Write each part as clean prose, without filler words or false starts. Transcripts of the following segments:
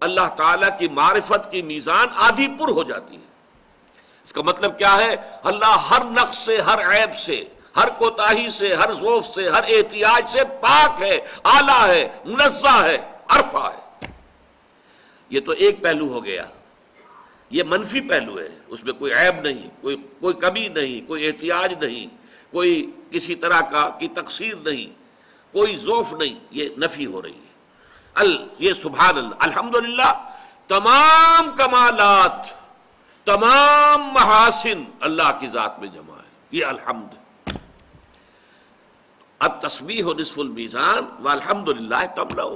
اللہ تعالیٰ کی معرفت کی میزان آدھی پر ہو جاتی ہے۔ اس کا مطلب کیا ہے؟ اللہ ہر نقص سے، ہر عیب سے، ہر کوتاہی سے، ہر ضعف سے، ہر احتیاج سے پاک ہے، اعلیٰ ہے، منزہ ہے، عرفہ ہے۔ یہ تو ایک پہلو ہو گیا، یہ منفی پہلو ہے، اس میں کوئی عیب نہیں، کوئی کمی نہیں، کوئی احتیاج نہیں، کوئی کسی طرح کی تقصیر نہیں، کوئی ضعف نہیں، یہ نفی ہو رہی ہے۔ یہ سبحان اللہ، الحمدللہ، تمام کمالات، تمام محاسن اللہ کی ذات میں جمع ہے، یہ الحمد۔ التسبیح نصف المیزان والحمدللہ تملأہ۔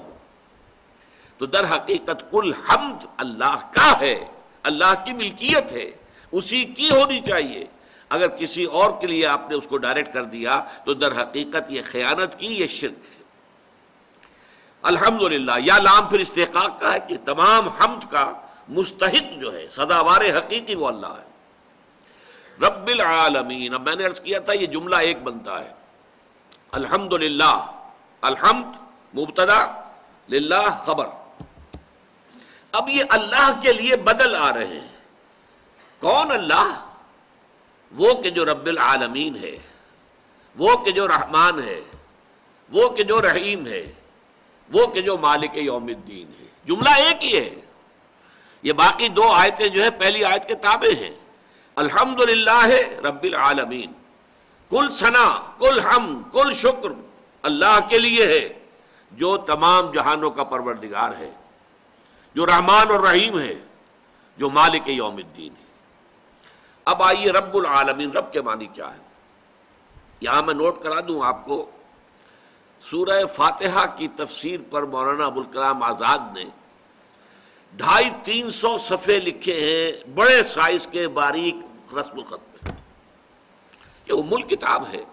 تو در حقیقت کل حمد اللہ کا ہے، اللہ کی ملکیت ہے، اسی کی ہونی چاہیے۔ اگر کسی اور کے لیے آپ نے اس کو ڈائریکٹ کر دیا تو در حقیقت یہ خیانت کی، یہ شرک ہے۔ الحمدللہ، یا لام پھر استحقاق کا ہے کہ تمام حمد کا مستحق جو ہے، سزاوار حقیقی وہ اللہ ہے۔ رب العالمین، اب میں نے عرض کیا تھا یہ جملہ ایک بنتا ہے، الحمدللہ، الحمد مبتدا، للہ خبر۔ اب یہ اللہ کے لیے بدل آ رہے ہیں۔ کون اللہ؟ وہ کہ جو رب العالمین ہے، وہ کہ جو رحمان ہے، وہ کہ جو رحیم ہے، وہ کہ جو مالک یوم الدین ہے۔ جملہ ایک ہی ہے۔ یہ باقی دو آیتیں جو ہے پہلی آیت کے تابع ہیں۔ الحمدللہ رب العالمین، کل ثنا، کل حمد، کل شکر اللہ کے لیے ہے جو تمام جہانوں کا پروردگار ہے، جو رحمان اور رحیم ہے، جو مالک یوم الدین ہے۔ اب آئیے رب العالمین، رب کے معنی کیا ہے؟ یہاں میں نوٹ کرا دوں آپ کو، سورہ فاتحہ کی تفسیر پر مولانا ابوالکلام آزاد نے 250-300 صفحے لکھے ہیں، بڑے سائز کے باریک رسم الخط میں۔ یہ ام الکتاب ہے،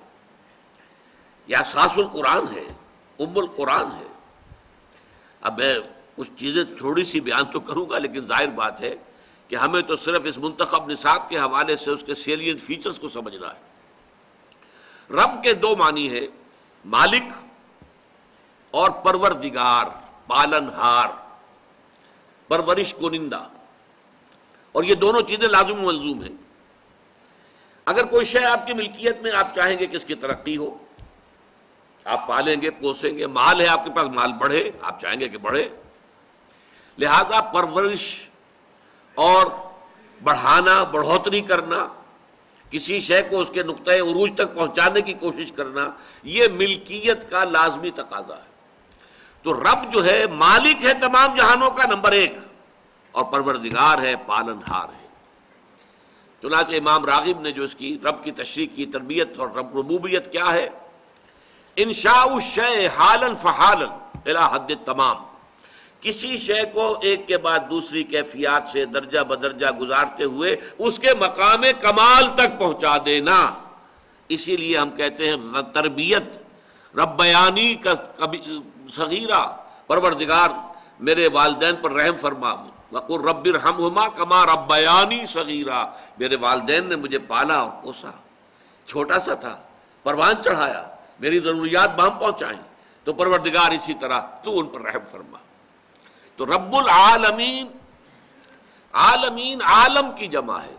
یہ اساس القرآن ہے، ام القرآن ہے۔ اب میں کچھ چیزیں تھوڑی سی بیان تو کروں گا، لیکن ظاہر بات ہے کہ ہمیں تو صرف اس منتخب نصاب کے حوالے سے اس کے سیلینٹ فیچرز کو سمجھنا ہے۔ رب کے دو معنی ہے، مالک اور پروردگار، پالن ہار، پرورش کنندہ، اور یہ دونوں چیزیں لازم و ملزوم ہیں۔ اگر کوئی شے آپ کی ملکیت میں، آپ چاہیں گے کہ اس کی ترقی ہو، آپ پالیں گے، پوسیں گے، مال ہے آپ کے پاس، مال بڑھے، آپ چاہیں گے کہ بڑھے، لہذا پرورش اور بڑھانا، بڑھوتری کرنا، کسی شے کو اس کے نقطۂ عروج تک پہنچانے کی کوشش کرنا، یہ ملکیت کا لازمی تقاضا ہے۔ تو رب جو ہے مالک ہے تمام جہانوں کا، نمبر ایک، اور پروردگار ہے، پالن ہار ہے۔ چنانچہ امام راغب نے جو اس کی رب کی تشریح کی، تربیت اور رب ربوبیت کیا ہے، انشاء الشیء حالا فحالا الی حد التمام، کسی شے کو ایک کے بعد دوسری کیفیات سے درجہ بدرجہ گزارتے ہوئے اس کے مقام کمال تک پہنچا دینا۔ اسی لیے ہم کہتے ہیں تربیت، ربیانی کا صغیرہ، پروردگار میرے والدین پر رحم فرما، وقل رب ارحمہما کما ربیانی صغیرہ، میرے والدین نے مجھے پالا اور پوسا، چھوٹا سا تھا، پروان چڑھایا، میری ضروریات بہم پہنچائیں، تو پروردگار اسی طرح تو ان پر رحم فرما۔ تو رب العالمین، عالمین عالم کی جمع ہے۔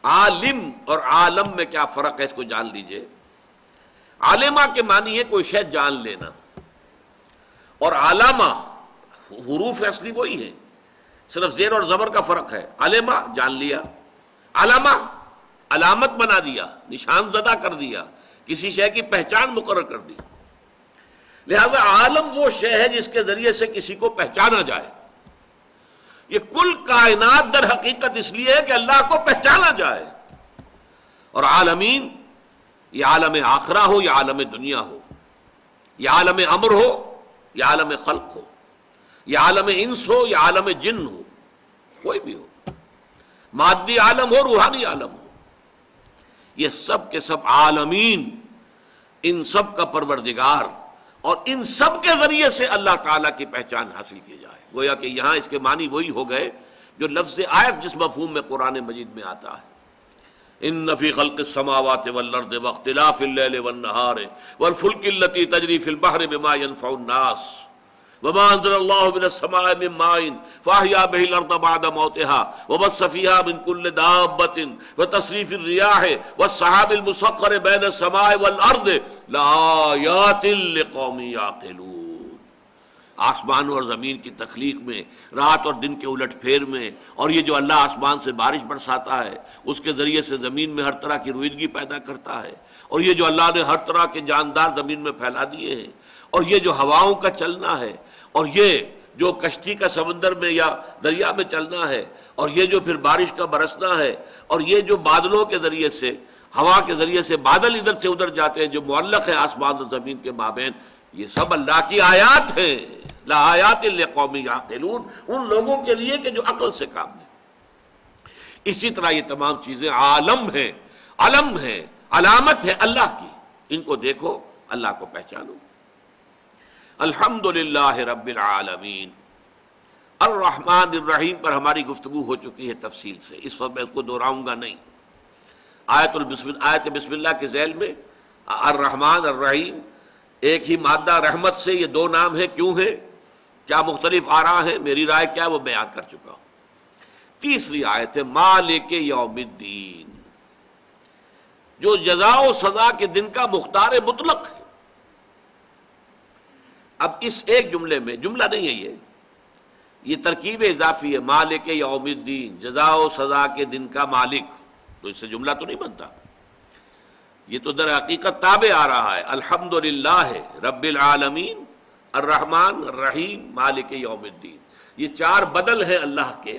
عالم اور عالم میں کیا فرق ہے اس کو جان لیجئے۔ عالمہ کے معنی ہے کوئی شے جان لینا، اور علامہ حروف اصلی وہی ہے، صرف زیر اور زبر کا فرق ہے۔ علامہ جان لیا، علامہ علامت بنا دیا، نشان زدہ کر دیا، کسی شے کی پہچان مقرر کر دی۔ لہذا عالم وہ شے ہے جس کے ذریعے سے کسی کو پہچانا جائے۔ یہ کل کائنات در حقیقت اس لیے ہے کہ اللہ کو پہچانا جائے۔ اور عالمین، یہ عالم آخرہ ہو یا عالم دنیا ہو، یہ عالم امر ہو یا عالم خلق ہو، یہ عالم انس ہو یا عالم جن ہو، کوئی بھی ہو، مادی عالم ہو، روحانی عالم ہو، یہ سب کے سب عالمین، ان سب کا پروردگار، اور ان سب کے ذریعے سے اللہ تعالیٰ کی پہچان حاصل کی جائے۔ گویا کہ یہاں اس کے معنی وہی ہو گئے جو لفظ آیت جس مفہوم میں قرآن مجید میں آتا ہے، ان فی خلق السماوات والارض واختلاف اللیل والنہار والفلک التی تجری فی البحر بما ینفع الناس وما انزل اللہ من السماء من ماء فاحیا به الارض بعد موتها وبث فيها من كل دابة وتصريف الرياح والسحاب المسخر بين السماء والارض لآیات لقوم یعقلون. آسمانوں اور زمین کی تخلیق میں، رات اور دن کے الٹ پھیر میں، اور یہ جو اللہ آسمان سے بارش برساتا ہے اس کے ذریعے سے زمین میں ہر طرح کی رویدگی پیدا کرتا ہے، اور یہ جو اللہ نے ہر طرح کے جاندار زمین میں پھیلا دیے ہیں، اور یہ جو ہواؤں کا چلنا ہے، اور یہ جو کشتی کا سمندر میں یا دریا میں چلنا ہے، اور یہ جو پھر بارش کا برسنا ہے، اور یہ جو بادلوں کے ذریعے سے، ہوا کے ذریعے سے بادل ادھر سے ادھر جاتے ہیں جو معلق ہے آسمان اور زمین کے مابین، یہ سب اللہ کی آیات ہیں. لآیات لقوم یعقلون، ان لوگوں کے لیے کہ جو عقل سے کام لیں. اسی طرح یہ تمام چیزیں عالم ہیں، علم ہے، علامت ہے اللہ کی. ان کو دیکھو، اللہ کو پہچانو. الحمدللہ رب العالمین. الرحمن الرحیم پر ہماری گفتگو ہو چکی ہے تفصیل سے، اس وقت میں اس کو دہراؤں گا نہیں. آیت بسم اللہ کے ذیل میں الرحمن الرحیم، ایک ہی مادہ رحمت سے یہ دو نام ہیں. کیوں ہیں؟ کیا مختلف آراء ہیں؟ میری رائے کیا وہ بیان کر چکا ہوں. تیسری آیت ہے مالک یوم الدین، جو جزا و سزا کے دن کا مختار مطلق ہے. اب اس ایک جملے میں، جملہ نہیں ہے یہ ترکیب اضافی ہے. مالک یوم الدین، جزا و سزا کے دن کا مالک، تو اس سے جملہ تو نہیں بنتا. یہ تو در حقیقت تابع آ رہا ہے. الحمدللہ رب العالمین، الرحمن الرحیم، مالک یوم الدین. یہ چار بدل ہیں اللہ کے،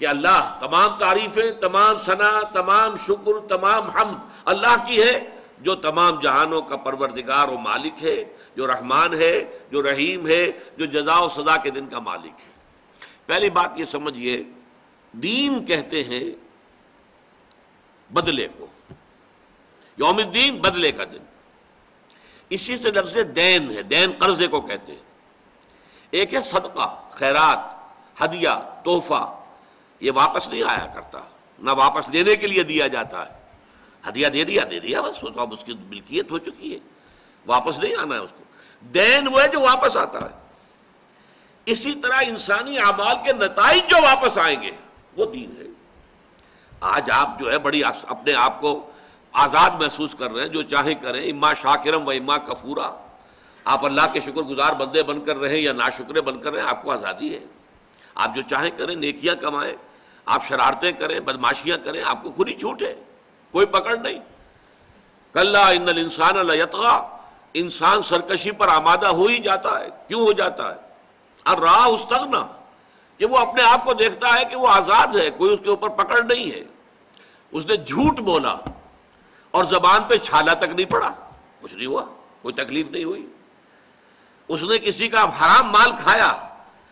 کہ اللہ تمام تعریفیں، تمام ثنا، تمام شکر، تمام حمد اللہ کی ہے، جو تمام جہانوں کا پروردگار و مالک ہے، جو رحمان ہے، جو رحیم ہے، جو جزا و سزا کے دن کا مالک ہے. پہلی بات یہ سمجھیے، دین کہتے ہیں بدلے کو. یوم الدین بدلے کا دن. اسی سے لفظ دین ہے، دین قرضے کو کہتے ہیں. ایک ہے صدقہ، خیرات، ہدیہ، تحفہ. یہ واپس نہیں آیا کرتا، نہ واپس لینے کے لیے دیا جاتا ہے. ہدیہ دے دیا بس، وہ تو اب اس کی ملکیت ہو چکی ہے، واپس نہیں آنا ہے اس کو. دین وہ ہے جو واپس آتا ہے. اسی طرح انسانی اعمال کے نتائج جو واپس آئیں گے وہ دین ہے. آج آپ جو ہے بڑی اپنے آپ کو آزاد محسوس کر رہے ہیں، جو چاہیں کریں، اما شاکرم و اما کفورا. آپ اللہ کے شکر گزار بندے بن کر رہیں یا ناشکرے بن کر رہیں، آپ کو آزادی ہے. آپ جو چاہیں کریں، نیکیاں کمائیں، آپ شرارتیں کریں، بدماشیاں کریں، آپ کو کھلی چھوٹ ہے، کوئی پکڑ نہیں. کلا ان الانسان لیطغی، انسان سرکشی پر آمادہ ہو ہی جاتا ہے. کیوں ہو جاتا ہے؟ الرآہ استغنی، کہ وہ اپنے آپ کو دیکھتا ہے کہ وہ آزاد ہے، کوئی اس کے اوپر پکڑ نہیں ہے. اس نے جھوٹ بولا اور زبان پہ چھالا تک نہیں پڑا، کچھ نہیں ہوا، کوئی تکلیف نہیں ہوئی. اس نے کسی کا حرام مال کھایا،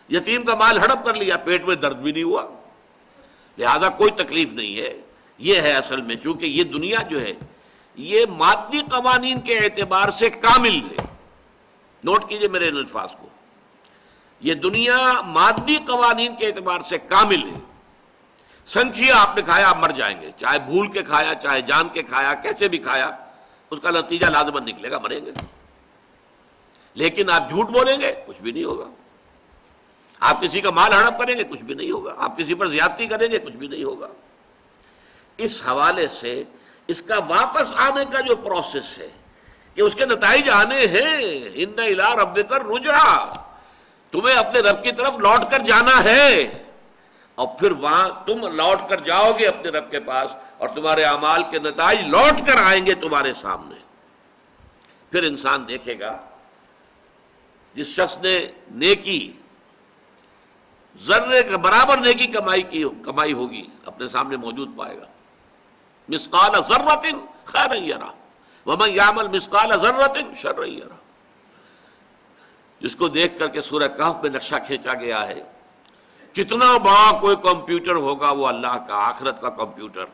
یتیم کا مال ہڑپ کر لیا، پیٹ میں درد بھی نہیں ہوا، لہذا کوئی تکلیف نہیں ہے. یہ ہے اصل میں، چونکہ یہ دنیا جو ہے یہ مادی قوانین کے اعتبار سے کامل ہے. نوٹ کیجئے میرے ان الفاظ کو، یہ دنیا مادی قوانین کے اعتبار سے کامل ہے. سنکھیا آپ نے کھایا، آپ مر جائیں گے، چاہے بھول کے کھایا، چاہے جان کے کھایا، کیسے بھی کھایا، اس کا نتیجہ لازماً نکلے گا، مریں گے. لیکن آپ جھوٹ بولیں گے، کچھ بھی نہیں ہوگا. آپ کسی کا مال ہڑپ کریں گے، کچھ بھی نہیں ہوگا. آپ کسی پر زیادتی کریں گے، کچھ بھی نہیں ہوگا. اس حوالے سے اس کا واپس آنے کا جو پروسیس ہے کہ اس کے نتائج آنے ہیں. ان الی ربک الرجعی، تمہیں اپنے رب کی طرف لوٹ کر جانا ہے، اور پھر وہاں تم لوٹ کر جاؤ گے اپنے رب کے پاس، اور تمہارے اعمال کے نتائج لوٹ کر آئیں گے تمہارے سامنے. پھر انسان دیکھے گا، جس شخص نے نیکی ذرے کے برابر نیکی کمائی ہوگی اپنے سامنے موجود پائے گا. مثقال ذرۃ خیرا یرہ ومن یعمل مثقال ذرۃ شرا یرہ. جس کو دیکھ کر کے سورہ کہف میں نقشہ کھینچا گیا ہے، کتنا بڑا کوئی کمپیوٹر ہوگا وہ اللہ کا، آخرت کا کمپیوٹر،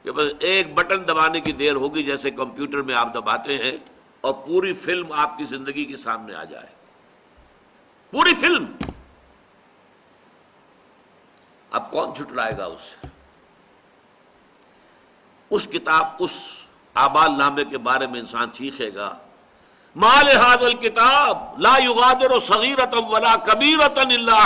کہ بس ایک بٹن دبانے کی دیر ہوگی، جیسے کمپیوٹر میں آپ دباتے ہیں اور پوری فلم آپ کی زندگی کے سامنے آ جائے، پوری فلم. اب کون جھٹلائے گا اسے؟ اس کتاب، اس اعمال نامے کے بارے میں انسان چیخے گا، ما لهذا الکتاب لا یغادر صغیرۃ ولا کبیرۃ الا